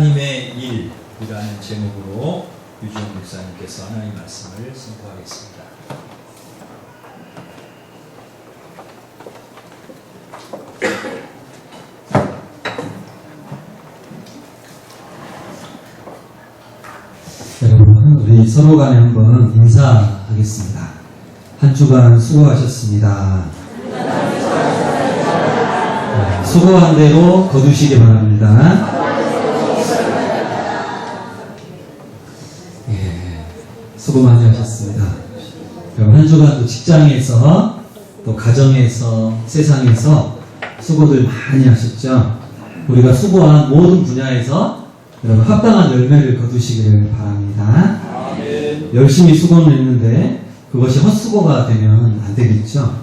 하나님의 일이라는 제목으로 유지영 목사님께서 하나님 말씀을 선포하겠습니다. 여러분, 우리 서로 간에 한번 인사하겠습니다. 한 주간 수고하셨습니다. 수고한 대로 거두시기 바랍니다. 수고 많이 하셨습니다. 여러분, 한 주간도 직장에서 또 가정에서 세상에서 수고들 많이 하셨죠. 우리가 수고한 모든 분야에서 여러분 합당한 열매를 거두시기를 바랍니다. 열심히 수고는 했는데 그것이 헛수고가 되면 안 되겠죠.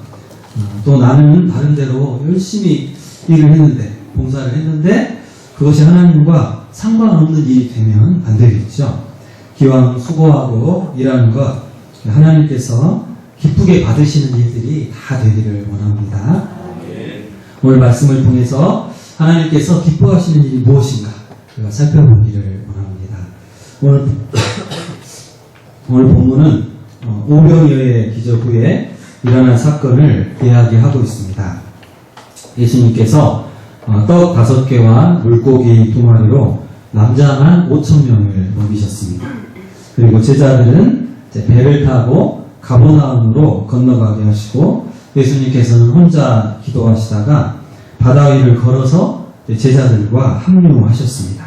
또 나는 다른 데로 열심히 일을 했는데, 봉사를 했는데 그것이 하나님과 상관없는 일이 되면 안 되겠죠. 기왕 수고하고 일하는 것 하나님께서 기쁘게 받으시는 일들이 다 되기를 원합니다. 오늘 말씀을 통해서 하나님께서 기뻐하시는 일이 무엇인가 우리가 살펴보기를 원합니다. 오늘 본문은 오병이어의 기적 후에 일어난 사건을 이야기하고 있습니다. 예수님께서 떡 5개와 물고기 2마리로 남자만 5,000명을 먹이셨습니다. 그리고 제자들은 배를 타고 가버나움으로 건너가게 하시고 예수님께서는 혼자 기도하시다가 바다 위를 걸어서 제자들과 합류하셨습니다.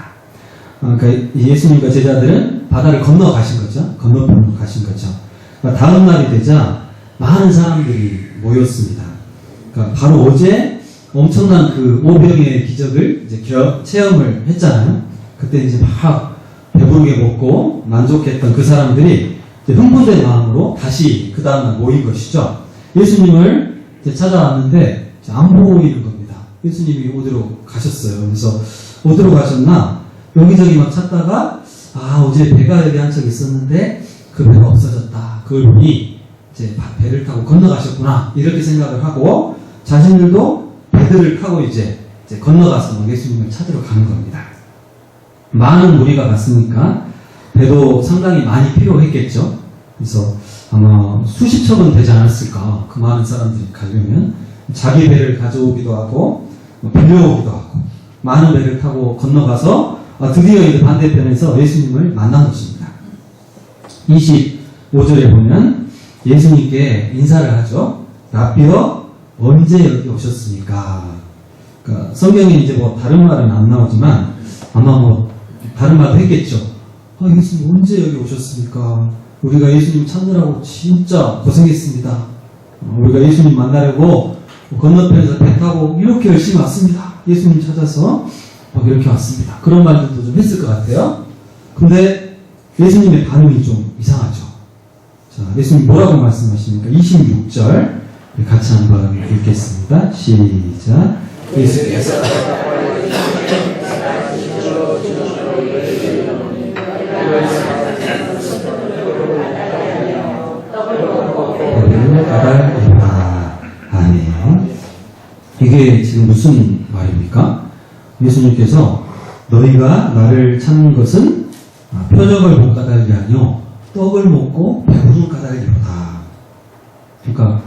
그러니까 예수님과 제자들은 바다를 건너가신 거죠. 건너편으로 가신 거죠. 그러니까 다음 날이 되자 많은 사람들이 모였습니다. 그러니까 바로 어제 엄청난 그 오병이어의 기적을 이제 체험을 했잖아요. 그때 이제 막 배부르게 먹고 만족했던 그 사람들이 이제 흥분된 마음으로 다시 그 다음날 모인 것이죠. 예수님을 이제 찾아왔는데 안 보이는 겁니다. 예수님이 어디로 가셨어요. 그래서 어디로 가셨나? 여기저기 막 찾다가 어제 배가 여기 한 척 있었는데 그 배가 없어졌다. 그걸 보니 이제 배를 타고 건너가셨구나. 이렇게 생각을 하고 자신들도 배들을 타고 이제 건너가서 예수님을 찾으러 가는 겁니다. 많은 무리가 갔으니까 배도 상당히 많이 필요했겠죠. 그래서 아마 수십 척은 되지 않았을까. 그 많은 사람들이 가려면 자기 배를 가져오기도 하고 빌려오기도 하고 많은 배를 타고 건너가서 드디어 이제 반대편에서 예수님을 만난 것입니다. 25절에 보면 예수님께 인사를 하죠. 라비어, 언제 여기 오셨습니까? 그러니까 성경에 이제 다른 말은 안 나오지만 아마 다른 말도 했겠죠. 예수님 언제 여기 오셨습니까? 우리가 예수님 찾느라고 진짜 고생했습니다. 우리가 예수님 만나려고 건너편에서 배 타고 이렇게 열심히 왔습니다. 예수님 찾아서 이렇게 왔습니다. 그런 말들도 좀 했을 것 같아요. 근데 예수님의 반응이 좀 이상하죠. 자, 예수님 뭐라고 말씀하십니까? 26절 같이 한번 읽겠습니다. 시작. 예수께서 배를 가달리라. 아멘. 이게 지금 무슨 말입니까? 예수님께서 너희가 나를 찾는 것은 표적을 못 까닭이 아니요 떡을 먹고 배부른 까닭이로다. 그러니까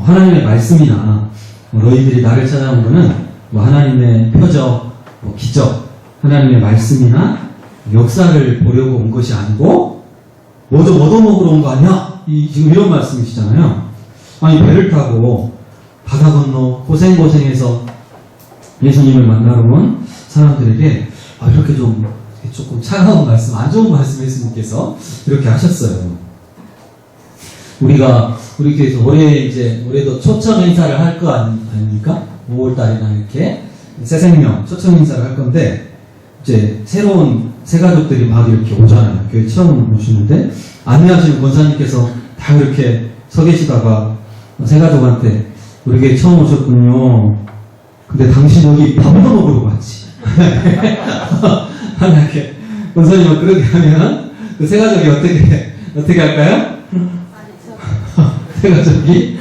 하나님의 말씀이나 너희들이 나를 찾아온 것은 하나님의 표적, 기적, 하나님의 말씀이나 역사를 보려고 온 것이 아니고 뭐도 먹으러 온 거 아니야? 지금 이런 말씀이시잖아요. 아니 배를 타고 바다 건너 고생해서 예수님을 만나러 온 사람들에게 이렇게 조금 차가운 말씀, 안 좋은 말씀 예수님께서 이렇게 하셨어요. 우리가 우리 교회에서 올해도 초청 행사를 할 거 아닙니까? 5월달이나 이렇게 새생명 초청 행사를 할 건데 이제 새로운 새가족들이 막 이렇게 오잖아요. 교회 처음 오시는데 안내하시는 권사님께서 다 이렇게 서 계시다가 새가족한테 우리 교회 처음 오셨군요. 근데 당신 여기 밥도 먹으러 왔지. 만약에 권사님은 그렇게 하면 그 새가족이 어떻게 할까요? 새가족이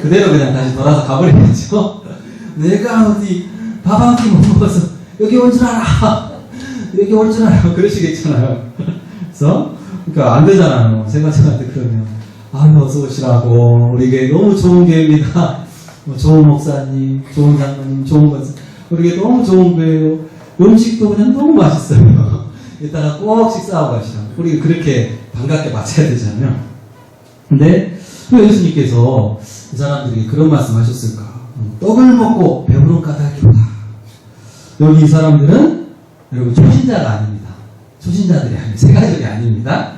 그대로 그냥 다시 돌아서 가버리겠죠. 내가 어디 밥 한 끼 못 먹어서 여기 온 줄 알아. 이렇게 올 줄 알아요. 그러시겠잖아요. 그래서, 그러니까 안 되잖아요. 제가 저한테 그러면, 아유, 어서 오시라고. 우리 교회 너무 좋은 교회입니다. 좋은 목사님, 좋은 장로님, 좋은 권사. 우리 교회 너무 좋은 교회예요. 음식도 그냥 너무 맛있어요. 이따가 꼭 식사하고 가시라고. 우리 그렇게 반갑게 맞춰야 되잖아요. 근데, 왜 예수님께서 이 사람들이 그런 말씀 하셨을까? 떡을 먹고 배부른 까닭이로다. 여기 이 사람들은 여러분 초신자가 아닙니다. 초신자들이 아니에요. 새 가족이 아닙니다.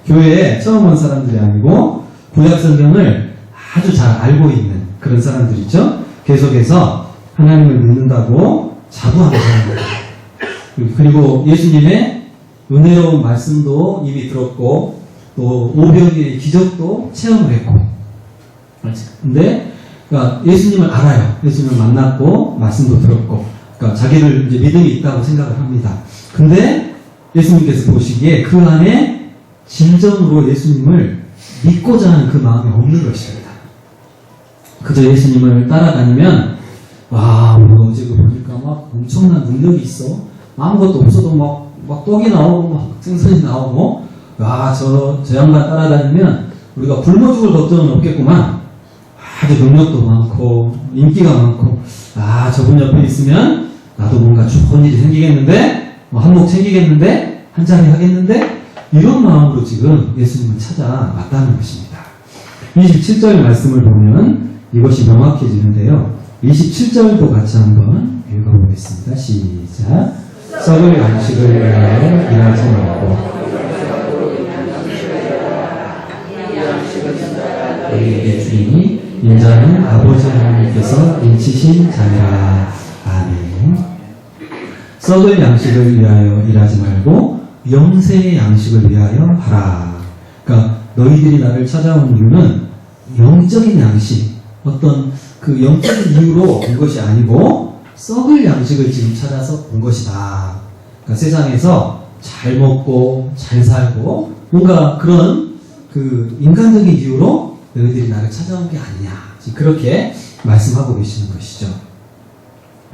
교회에 처음 온 사람들이 아니고 구약 성경을 아주 잘 알고 있는 그런 사람들이죠. 계속해서 하나님을 믿는다고 자부하는 사람들. 그리고 예수님의 은혜로운 말씀도 이미 들었고 또 오병이의 기적도 체험을 했고. 근데 그러니까 예수님을 알아요. 예수님을 만났고 말씀도 들었고. 그러니까 자기를 이제 믿음이 있다고 생각을 합니다. 근데 예수님께서 보시기에 그 안에 진정으로 예수님을 믿고자 하는 그 마음이 없는 것입니다. 그저 예수님을 따라다니면 와, 어제 보니까 막 엄청난 능력이 있어. 아무것도 없어도 막 떡이 나오고 막 생선이 나오고 와, 저 양반 따라다니면 우리가 굶어 죽을 걱정은 없겠구만. 아주 능력도 많고 인기가 많고 아, 저분 옆에 있으면 나도 뭔가 좋은 일이 생기겠는데 한몫 챙기겠는데 한자리 하겠는데 이런 마음으로 지금 예수님을 찾아 왔다는 것입니다. 27절 말씀을 보면 이것이 명확해지는데요. 27절도 같이 한번 읽어보겠습니다. 시작. 썩을 양식을 위하여 일하지 말고 너희에게 주리니 인자는 아버지 하나님께서 인치신 자니라. 아멘. 썩을 양식을 위하여 일하지 말고 영생의 양식을 위하여 하라. 그러니까 너희들이 나를 찾아온 이유는 영적인 양식, 어떤 그 영적인 이유로 온 것이 아니고 썩을 양식을 지금 찾아서 온 것이다. 그러니까 세상에서 잘 먹고 잘 살고 뭔가 그런 그 인간적인 이유로 너희들이 나를 찾아온 게 아니냐. 지금 그렇게 말씀하고 계시는 것이죠.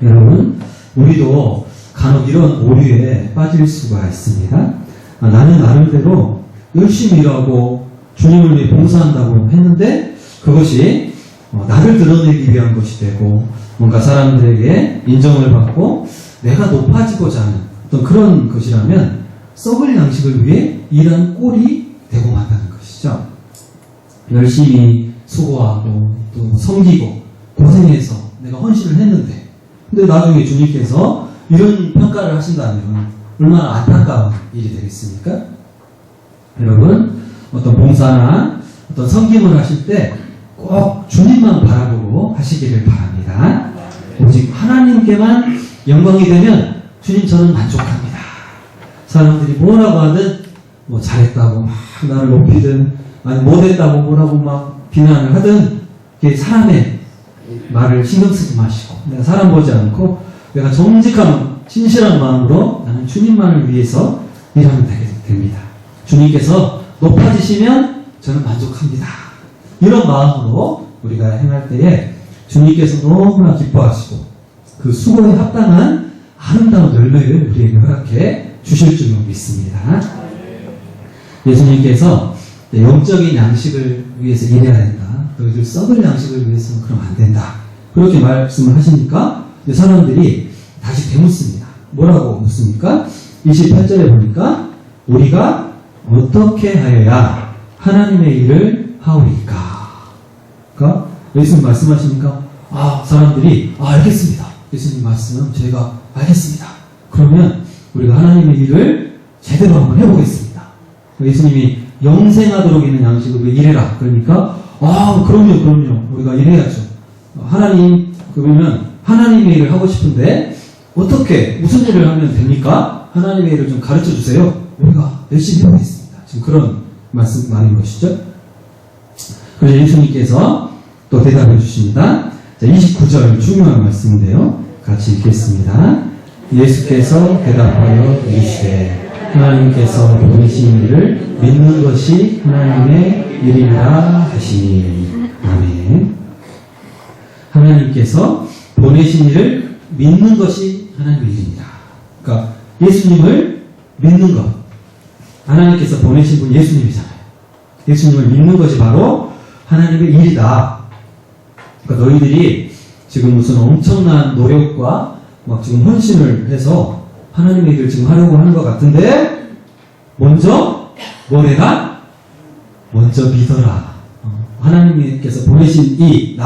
여러분, 우리도 간혹 이런 오류에 빠질 수가 있습니다. 나는 나름대로 열심히 일하고 주님을 위해 봉사한다고 했는데 그것이 나를 드러내기 위한 것이 되고 뭔가 사람들에게 인정을 받고 내가 높아지고자 하는 어떤 그런 것이라면 썩을 양식을 위해 일한 꼴이 되고 만다는 것이죠. 열심히 수고하고 또 섬기고 고생해서 내가 헌신을 했는데 근데 나중에 주님께서 이런 평가를 하신다면 얼마나 안타까운 일이 되겠습니까? 여러분, 어떤 봉사나 어떤 섬김을 하실 때 꼭 주님만 바라보고 하시기를 바랍니다. 오직 하나님께만 영광이 되면 주님 저는 만족합니다. 사람들이 뭐라고 하든 뭐 잘했다고 막 나를 높이든 아니 못했다고 뭐라고 막 비난을 하든 사람의 말을 신경 쓰지 마시고 내가 사람 보지 않고 내가 정직한 진실한 마음으로 나는 주님만을 위해서 일하면 됩니다. 주님께서 높아지시면 저는 만족합니다. 이런 마음으로 우리가 행할 때에 주님께서 너무나 기뻐하시고 그 수고에 합당한 아름다운 열매를 우리에게 허락해 주실 줄 믿습니다. 예수님께서 영적인 양식을 위해서 일해야 된다. 너희들 썩을 양식을 위해서는 그러면 안 된다. 그렇게 말씀을 하시니까 사람들이 다시 되묻습니다. 뭐라고 묻습니까? 28절에 보니까 우리가 어떻게 하여야 하나님의 일을 하오리까? 그러니까 예수님 말씀하시니까 사람들이 알겠습니다. 예수님 말씀 저희가 알겠습니다. 그러면 우리가 하나님의 일을 제대로 한번 해보겠습니다. 예수님이 영생하도록 있는 양식을 일해라. 그러니까 그럼요. 우리가 일해야죠. 그러면 하나님의 일을 하고 싶은데 어떻게 무슨 일을 하면 됩니까? 하나님의 일을 좀 가르쳐 주세요. 우리가 열심히 해보겠습니다. 지금 그런 말씀인 것이죠. 그래서 예수님께서 또 대답해 주십니다. 자, 29절 중요한 말씀인데요. 같이 읽겠습니다. 예수께서 대답하여 이르시되 하나님께서 보내신 일을 믿는 것이 하나님의 일이라 하시니. 아멘. 하나님께서 보내신 일을 믿는 것이 하나님의 일입니다. 그러니까 예수님을 믿는 것. 하나님께서 보내신 분 예수님이잖아요. 예수님을 믿는 것이 바로 하나님의 일이다. 그러니까 너희들이 지금 무슨 엄청난 노력과 막 지금 헌신을 해서 하나님의 일을 지금 하려고 하는 것 같은데 먼저 뭐래라? 먼저 믿어라. 하나님께서 보내신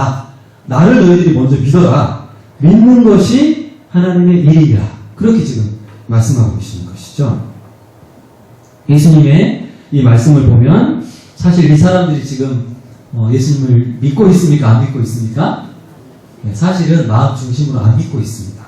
나를 너희들이 먼저 믿어라. 믿는 것이 하나님의 일이야. 그렇게 지금 말씀하고 계시는 것이죠. 예수님의 이 말씀을 보면 사실 이 사람들이 지금 예수님을 믿고 있습니까? 안 믿고 있습니까? 네, 사실은 마음 중심으로 안 믿고 있습니다.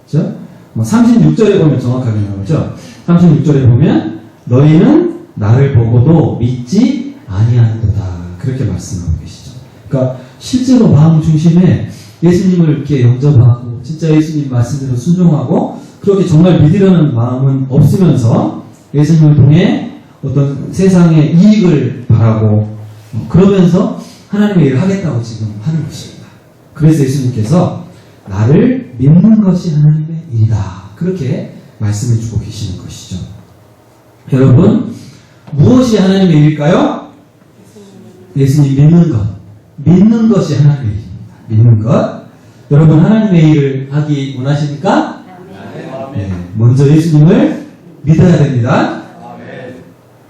그렇죠? 36절에 보면 정확하게 나오죠. 36절에 보면 너희는 나를 보고도 믿지 아니하는도다. 그렇게 말씀하고 계시죠. 그러니까 실제로 마음 중심에 예수님을 이렇게 영접하고 진짜 예수님 말씀대로 순종하고 그렇게 정말 믿으려는 마음은 없으면서 예수님을 통해 어떤 세상의 이익을 바라고 그러면서 하나님의 일을 하겠다고 지금 하는 것입니다. 그래서 예수님께서 나를 믿는 것이 하나님의 일이다. 그렇게 말씀해 주고 계시는 것이죠. 여러분, 무엇이 하나님의 일일까요? 예수님 믿는 것. 믿는 것이 하나님의 일입니다. 믿는 것. 여러분, 하나님의 일을 하기 원하십니까? 네. 먼저 예수님을 믿어야 됩니다.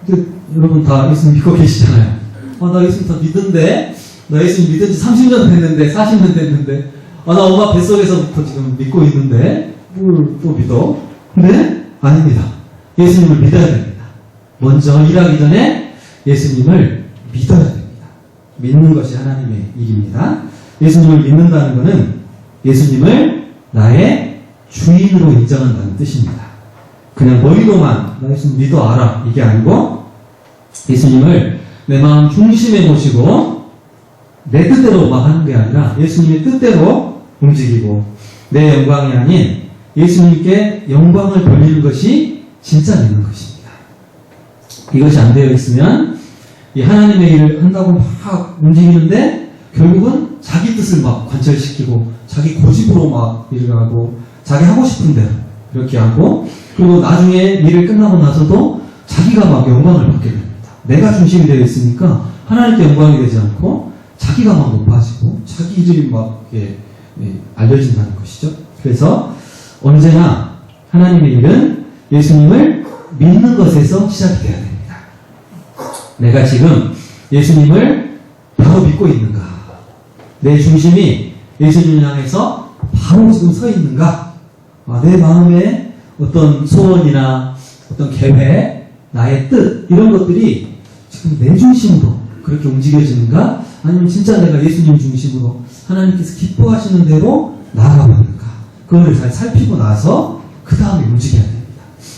근데 여러분 다 예수님 믿고 계시잖아요. 나 예수님 다 믿는데, 나 예수님 믿은 지 30년 됐는데, 40년 됐는데, 나 엄마 뱃속에서부터 지금 믿고 있는데, 뭘 또 믿어? 근데 아닙니다. 예수님을 믿어야 됩니다. 먼저 일하기 전에 예수님을 믿어야 됩니다. 믿는 것이 하나님의 일입니다. 예수님을 믿는다는 것은 예수님을 나의 주인으로 인정한다는 뜻입니다. 그냥 머리로만 나 예수님 믿어 알아 이게 아니고 예수님을 내 마음 중심에 모시고 내 뜻대로 막 하는 게 아니라 예수님의 뜻대로 움직이고 내 영광이 아닌 예수님께 영광을 돌리는 것이 진짜 믿는 것입니다. 이것이 안 되어 있으면 이 하나님의 일을 한다고 막 움직이는데 결국은 자기 뜻을 막 관철시키고 자기 고집으로 막 일을 하고 자기 하고 싶은 대로 이렇게 하고 그리고 나중에 일을 끝나고 나서도 자기가 막 영광을 받게 됩니다. 내가 중심이 되어 있으니까 하나님께 영광이 되지 않고 자기가 막 높아지고 자기 일이 막 이렇게 알려진다는 것이죠. 그래서 언제나 하나님의 일은 예수님을 믿는 것에서 시작이 되어야 됩니다. 내가 지금 예수님을 바로 믿고 있는가? 내 중심이 예수님을 향해서 바로 지금 서 있는가? 내 마음에 어떤 소원이나 어떤 계획, 나의 뜻 이런 것들이 지금 내 중심으로 그렇게 움직여지는가? 아니면 진짜 내가 예수님 중심으로 하나님께서 기뻐하시는 대로 나아가고 있는가? 그걸 잘 살피고 나서 그 다음에 움직여야 됩니다.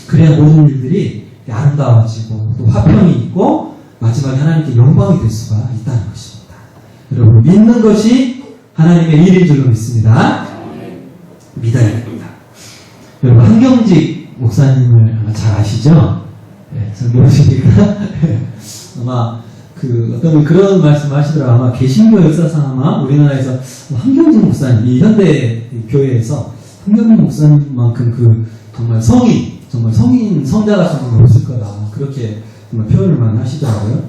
그래야 모든 일들이 아름다워지고 또 화평이 있고 마지막에 하나님께 영광이 될 수가 있다는 것입니다. 여러분 믿는 것이 하나님의 일인 줄로 믿습니다. 믿어야 됩니다. 여러분 한경직 목사님을 아마 잘 아시죠? 네, 잘 모르십니까? 아마 어떤 그런 말씀을 하시더라고요. 아마 개신교 역사상 아마 우리나라에서 한경직 목사님, 이 현대 교회에서 한경직 목사님만큼 정말 성자 같은 분이 없을 거다. 그렇게 정말 표현을 많이 하시더라고요.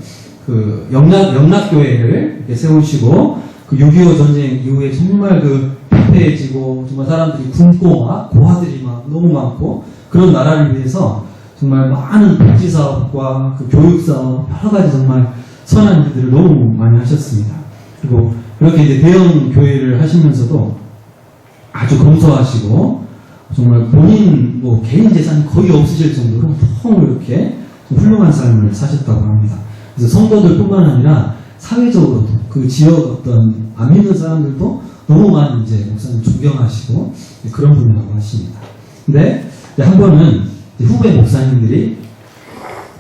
영락교회를 이렇게 세우시고, 6.25 전쟁 이후에 정말 피폐해지고, 정말 사람들이 굶고 막, 고아들이 막 너무 많고, 그런 나라를 위해서 정말 많은 복지사업과 교육사업, 여러 가지 정말 선한 일들을 너무 많이 하셨습니다. 그리고 이렇게 이제 대형 교회를 하시면서도 아주 검소하시고, 정말 본인 개인 재산이 거의 없으실 정도로 너무 이렇게 훌륭한 삶을 사셨다고 합니다. 그래서 성도들뿐만 아니라 사회적으로도 그 지역 어떤 안 믿는 사람들도 너무 많이 이제 목사님 존경하시고 그런 분이라고 하십니다. 근데 한 번은 후배 목사님들이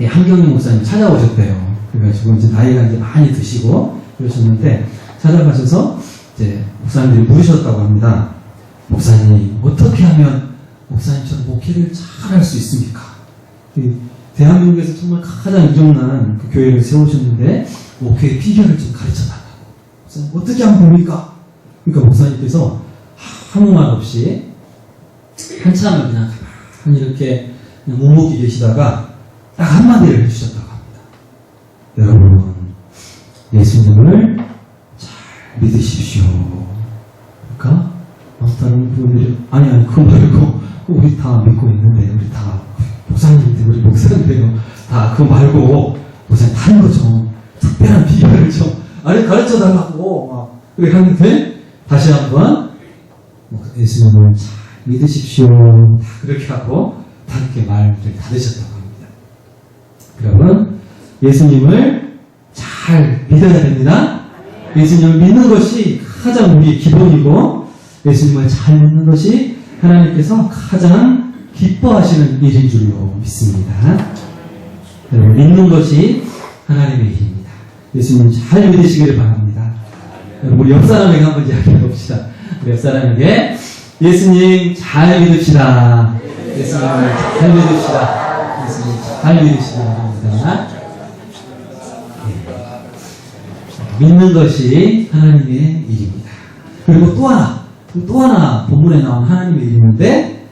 한경희 목사님 찾아오셨대요. 그래가지고 이제 나이가 이제 많이 드시고 그러셨는데 찾아가셔서 이제 목사님들이 물으셨다고 합니다. 목사님, 어떻게 하면 목사님처럼 목회를 잘 할 수 있습니까? 대한민국에서 정말 가장 유정난 교회를 세우셨는데 목회의 비결을 좀 가르쳐달라고. 목사님, 어떻게 하면 됩니까? 그러니까 목사님께서 아무 말 없이 한참을 그냥 가만히 이렇게 묵묵히 계시다가 딱 한마디를 해주셨다고 합니다. 여러분, 예수님을 잘 믿으십시오. 그러니까 다른 분들이 아니 그거 말고 우리 다 믿고 있는데 우리 다 목사님들 우리 목사님들 다 그거 말고 목사님 다른 거 좀 특별한 비결을 좀 가르쳐 달라고 막 그렇게 하는데 다시 한번 예수님을 잘 믿으십시오. 다 그렇게 하고 다 이렇게 말을 닫으셨다고 합니다. 여러분, 예수님을 잘 믿어야 됩니다. 예수님을 믿는 것이 가장 우리의 기본이고 예수님을 잘 믿는 것이 하나님께서 가장 기뻐하시는 일인 줄로 믿습니다. 여러분, 믿는 것이 하나님의 일입니다. 예수님 잘 믿으시기를 바랍니다. 여러분, 우리 옆 사람에게 한번 이야기해 봅시다. 우리 옆 사람에게 예수님 잘 믿읍시다. 예수님을 잘 믿읍시다. 예수님 잘 믿으시기 바랍니다. 믿는 것이 하나님의 일입니다. 그리고 또 하나 본문에 나온 하나님의 일인데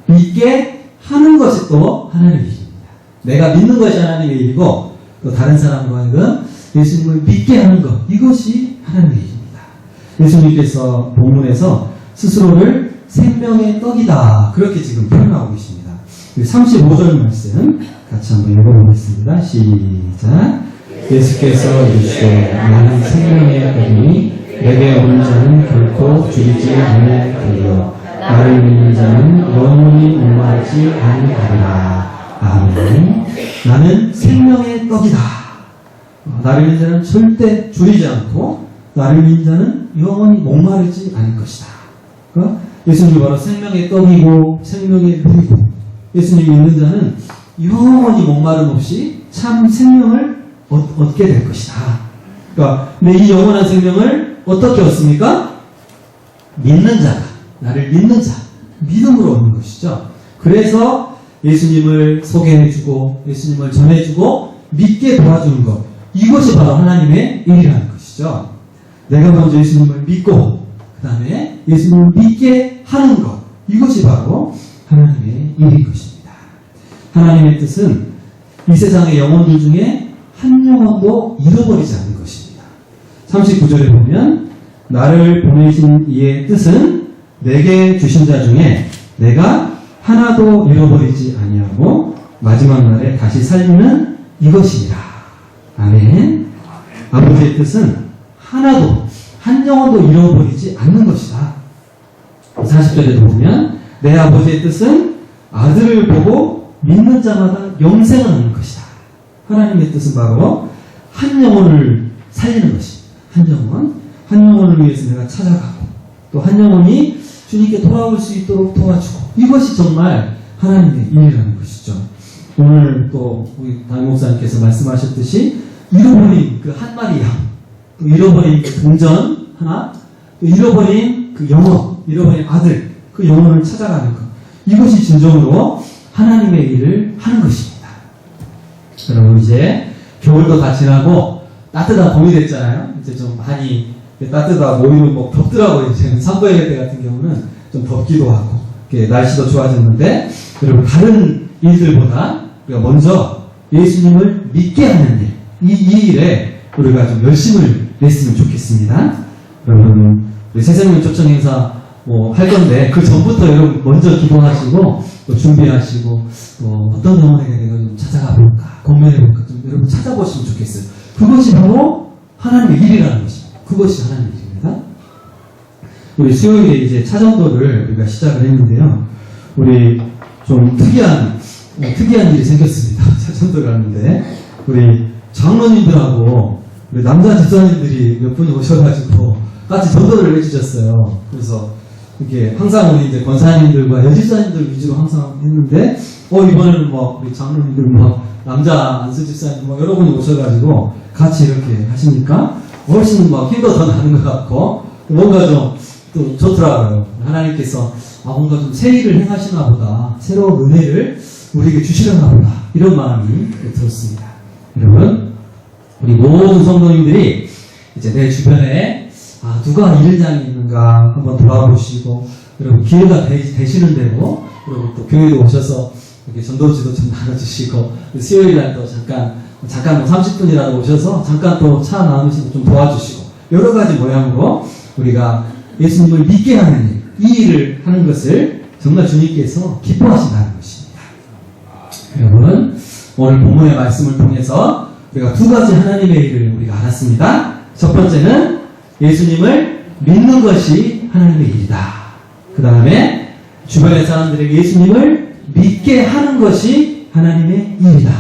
믿게 하는 것이 또 하나님의 일입니다. 내가 믿는 것이 하나님의 일이고 또 다른 사람과 하여금 예수님을 믿게 하는 것, 이것이 하나님의 일입니다. 예수님께서 본문에서 스스로를 생명의 떡이다, 그렇게 지금 표현하고 계십니다. 35절 말씀 같이 한번 읽어보겠습니다. 시작. 예수께서 이르시되 나는 생명의 떡이니 내게 오는 자는 결코 줄이지 않을 터이요 나를 믿는 자는 영원히 목마르지 아니하리라. 아멘. 나는 생명의 떡이다. 나를 믿는 자는 절대 줄이지 않고 나를 믿는 자는 영원히 목마르지 않을 것이다. 그러니까 예수님이 바로 생명의 떡이고 생명의 물이고 예수님 믿는 자는 영원히 목마름 없이 참 생명을 얻게 될 것이다. 그러니까 근데 이 영원한 생명을 어떻게 얻습니까? 믿는 자가, 나를 믿는 자, 믿음으로 얻는 것이죠. 그래서 예수님을 소개해주고 예수님을 전해주고 믿게 도와주는 것, 이것이 바로 하나님의 일이라는 것이죠. 내가 먼저 예수님을 믿고 그 다음에 예수님을 믿게 하는 것, 이것이 바로 하나님의 일인 것입니다. 하나님의 뜻은 이 세상의 영혼들 중에 한 영혼도 잃어버리지 않는 것입니다. 39절에 보면 나를 보내신 이의 뜻은 내게 주신 자 중에 내가 하나도 잃어버리지 아니하고 마지막 날에 다시 살리는 이것이니라. 아멘. 아버지의 뜻은 하나도, 한 영혼도 잃어버리지 않는 것이다. 40절에도 보면 내 아버지의 뜻은 아들을 보고 믿는 자마다 영생을 얻는 것이다. 하나님의 뜻은 바로 한 영혼을 살리는 것입니다. 한 영혼을 위해서 내가 찾아가고 또 한 영혼이 주님께 돌아올 수 있도록 도와주고, 이것이 정말 하나님의 일이라는 것이죠. 오늘 또 우리 담임 목사님께서 말씀하셨듯이 잃어버린 그 한 마리 양, 또 잃어버린 그 동전 하나, 또 잃어버린 그 영혼, 잃어버린 아들, 그 영혼을 찾아가는 것, 이것이 진정으로 하나님의 일을 하는 것입니다. 여러분, 이제 겨울도 다 지나고 따뜻한 봄이 됐잖아요. 이제 좀 많이 따뜻하고 오히려 뭐 덥더라고요. 이제 산보예배 때 같은 경우는 좀 덥기도 하고 날씨도 좋아졌는데, 여러분, 다른 일들보다 우리가 먼저 예수님을 믿게 하는 일, 이 일에 우리가 좀 열심을 냈으면 좋겠습니다. 여러분, 우리 새생명 초청 행사 뭐 할 건데 그 전부터 여러분 먼저 기도하시고 또 준비하시고 또 어떤 영혼에게 내가 좀 찾아가 볼까, 공면해 볼까, 좀 여러분 찾아보시면 좋겠어요. 그것이 바로 하나님의 일이라는 것입니다. 그것이 하나님의 일입니다. 우리 수요일에 이제 차전도를 우리가 시작을 했는데요. 우리 좀 특이한 일이 생겼습니다. 차전도를 하는데 우리 장로님들하고 우리 남자 집사님들이 몇 분이 오셔가지고 같이 전도를 해주셨어요. 그래서 이게 항상 우리 이제 권사님들과 여집사님들 위주로 항상 했는데, 이번에는 뭐 우리 장로님들 뭐 남자 안수 집사님 뭐 여러분이 오셔가지고 같이 이렇게 하시니까 훨씬 막 힘도 더 나는 것 같고 뭔가 좀 또 좋더라고요. 하나님께서 뭔가 좀 새 일을 행하시나 보다, 새로운 은혜를 우리에게 주시려나 보다, 이런 마음이 들었습니다. 여러분, 우리 모든 성도님들이 이제 내 주변에 누가 일장이 있는가 한번 돌아보시고, 여러분 기회가 되시는 대로 그리고 또 교회도 오셔서 이렇게 전도지도 좀 나눠주시고, 수요일날 또 잠깐 뭐 30분이라도 오셔서 잠깐 또 차 나누시고 좀 도와주시고, 여러 가지 모양으로 우리가 예수님을 믿게 하는 일, 이 일을 하는 것을 정말 주님께서 기뻐하신다는 것입니다. 여러분, 오늘 본문의 말씀을 통해서 우리가 두 가지 하나님의 일을 우리가 알았습니다. 첫 번째는 예수님을 믿는 것이 하나님의 일이다. 그 다음에 주변의 사람들에게 예수님을 믿게 하는 것이 하나님의 일이다.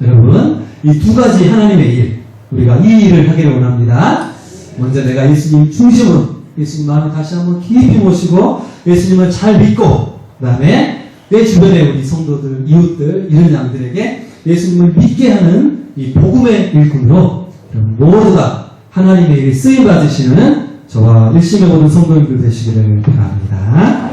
여러분, 이 두 가지 하나님의 일, 우리가 이 일을 하기를 원합니다. 먼저 내가 예수님 중심으로 예수님 마음에 다시 한번 깊이 모시고 예수님을 잘 믿고, 그 다음에 내 주변의 우리 성도들, 이웃들, 이런 양들에게 예수님을 믿게 하는 이 복음의 일꾼으로 모두가 하나님의 일에 쓰임 받으시는 저와 일심의 모든 성도님들 되시기를 바랍니다.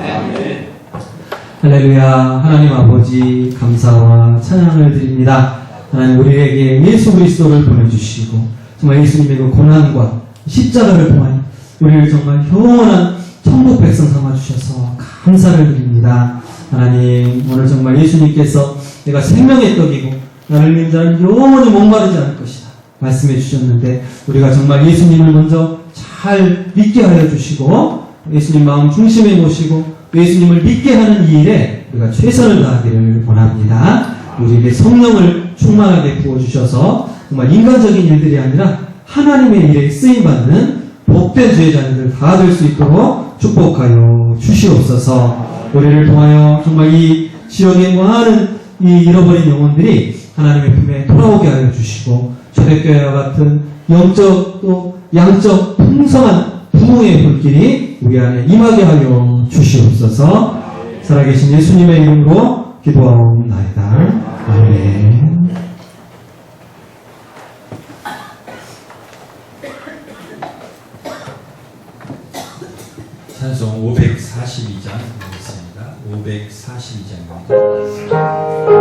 할렐루야. 하나님 아버지 감사와 찬양을 드립니다. 하나님, 우리에게 예수 그리스도를 보내주시고 정말 예수님의 그 고난과 십자가를 통하여 우리를 정말 영원한 천국 백성 삼아주셔서 감사를 드립니다. 하나님, 오늘 정말 예수님께서 내가 생명의 떡이고 나를 믿는 자는 영원히 목마르지 않을 것이다 말씀해 주셨는데, 우리가 정말 예수님을 먼저 잘 믿게 하여 주시고 예수님 마음 중심에 모시고 예수님을 믿게 하는 이 일에 우리가 최선을 다하기를 원합니다. 우리에게 성령을 충만하게 부어주셔서 정말 인간적인 일들이 아니라 하나님의 일에 쓰임받는 복된 주의 자녀들 다 될 수 있도록 축복하여 주시옵소서. 우리를 통하여 정말 이 지역의 많은 이 잃어버린 영혼들이 하나님의 품에 돌아오게 하여 주시고, 초대교회와 같은 영적 또 양적 풍성한 부흥의 불길이 우리 안에 임하게 하여 주시옵소서. 살아계신 예수님의 이름으로 기도하옵나이다. 아멘. 찬송 542장 보겠습니다. 542장입니다.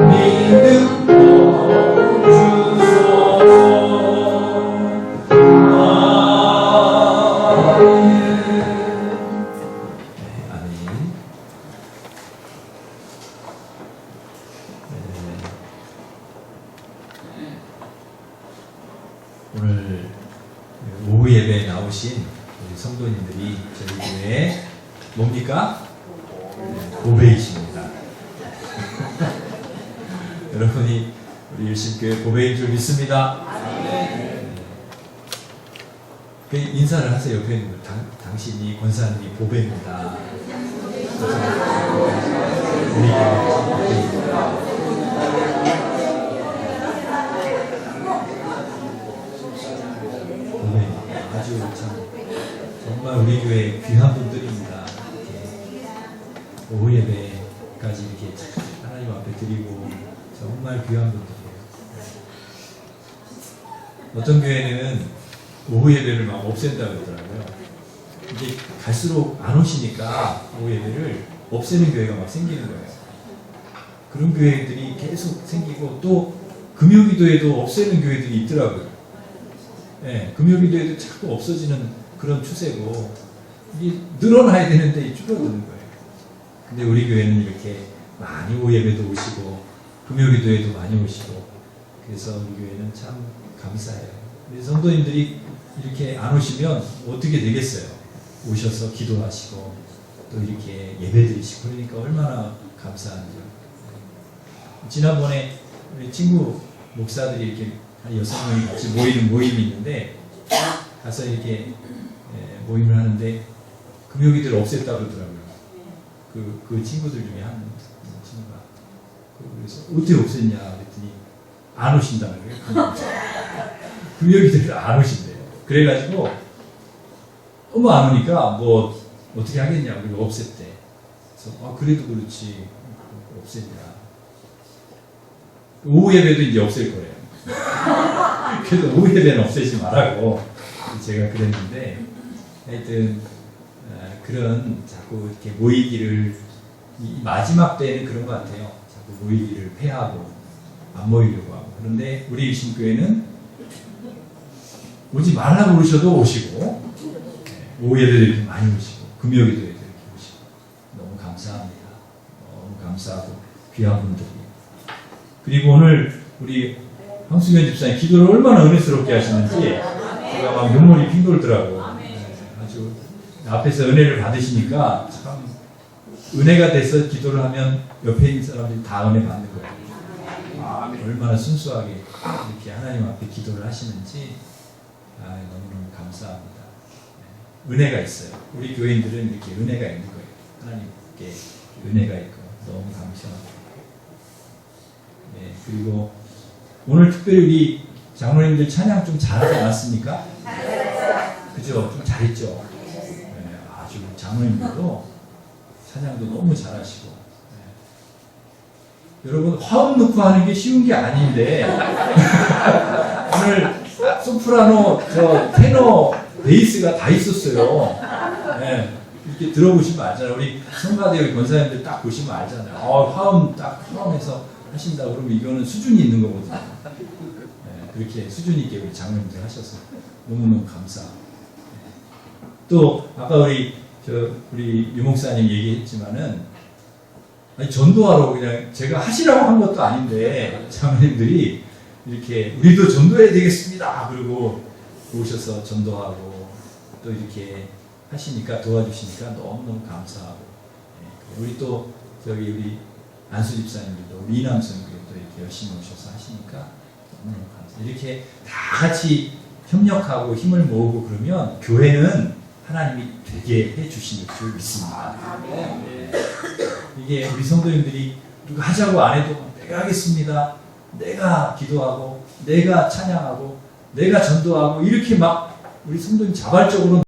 믿음 오늘 오후 예배에 나오신 우리 성도님들이 저희 교회에 뭡니까? 고배이십니다. 여러분이 우리 일신교회 고배인 줄 믿습니다. 그 인사를 하세요. 옆에 있는 분. 당신이 권사님이 보배입니다. 우리 교회 보배 아주 참 정말 우리 교회 귀한 분들입니다. 이렇게 오후 예배까지 이렇게 하나님 앞에 드리고 정말 귀한 분들이에요. 어떤 교회는 오후 예배를 막 없앤다고 그러더라고요. 이제 갈수록 안 오시니까 오후 예배를 없애는 교회가 막 생기는 거예요. 그런 교회들이 계속 생기고 또 금요기도에도 없애는 교회들이 있더라고요. 네, 금요기도에도 자꾸 없어지는 그런 추세고 이게 늘어나야 되는데 줄어드는 거예요. 근데 우리 교회는 이렇게 많이 오후 예배도 오시고 금요기도에도 많이 오시고 그래서 우리 교회는 참 감사해요. 우리 성도님들이 이렇게 안 오시면 어떻게 되겠어요? 오셔서 기도하시고 또 이렇게 예배드리시고 그러니까 얼마나 감사한지요. 지난번에 우리 친구 목사들이 이렇게 한 6명이 같이 모이는 모임이 있는데 가서 이렇게 모임을 하는데 금요기도를 없앴다고 그러더라고요. 그 친구들 중에 한 친구가 그래서 어떻게 없앴냐 그랬더니 안 오신다는 거예요. 금요기도를 안 오신대요. 그래가지고 너무 안 오니까 뭐 어떻게 하겠냐고 그리고 없앴대. 그래서 그래도 그렇지 없앴냐. 오후 예배도 이제 없앨 거예요. 그래도 오후 예배는 없애지 말라고 제가 그랬는데 하여튼 그런 자꾸 이렇게 모이기를 이 마지막 때는 그런 것 같아요. 자꾸 모이기를 패하고 안 모이려고 하고 그런데 우리 일신교회는 오지 말라고 그러셔도 오시고 오후 예배도 이렇게 많이 오시고 금요기도에도 이렇게 오시고 너무 감사합니다. 너무 감사하고 귀한 분들이 그리고 오늘 우리 황수면 집사님 기도를 얼마나 은혜스럽게 하시는지 제가 막 눈물이 핑돌더라고. 아주 앞에서 은혜를 받으시니까 참 은혜가 돼서 기도를 하면 옆에 있는 사람들이 다 은혜 받는 거예요. 얼마나 순수하게 이렇게 하나님 앞에 기도를 하시는지 너무너무 감사합니다. 은혜가 있어요. 우리 교인들은 이렇게 은혜가 있는 거예요. 하나님께 은혜가 있고 너무 감사합니다. 네, 그리고 오늘 특별히 우리 장로님들 찬양 좀 잘하지 않았습니까? 그죠? 좀 잘했죠? 네, 아주 장로님들도 찬양도 너무 잘하시고 네. 여러분 화음 넣고 하는 게 쉬운 게 아닌데 오늘 소프라노, 테너, 베이스가 다 있었어요. 네, 이렇게 들어보시면 알잖아요. 우리 성가대 권사님들 딱 보시면 알잖아요. 화음 딱 화음해서 하신다 그러면 이거는 수준이 있는 거거든요. 네, 그렇게 수준 있게 우리 장로님들 하셔서 너무너무 감사합니다. 또 아까 우리 유목사님 얘기했지만은 아니, 전도하러 그냥 제가 하시라고 한 것도 아닌데 장로님들이 이렇게 우리도 전도해야 되겠습니다. 그리고 오셔서 전도하고 또 이렇게 하시니까 도와주시니까 너무너무 감사하고 네, 우리 또 우리 안수 집사님들도 우리 이남 선교도 이렇게 열심히 오셔서 하시니까 너무너무 감사해요. 이렇게 다 같이 협력하고 힘을 모으고 그러면 교회는 하나님이 되게 해주시는 줄 믿습니다. 네. 이게 우리 성도님들이 누가 하자고 안 해도 내가 하겠습니다. 내가 기도하고 내가 찬양하고 내가 전도하고 이렇게 막 우리 성도님 자발적으로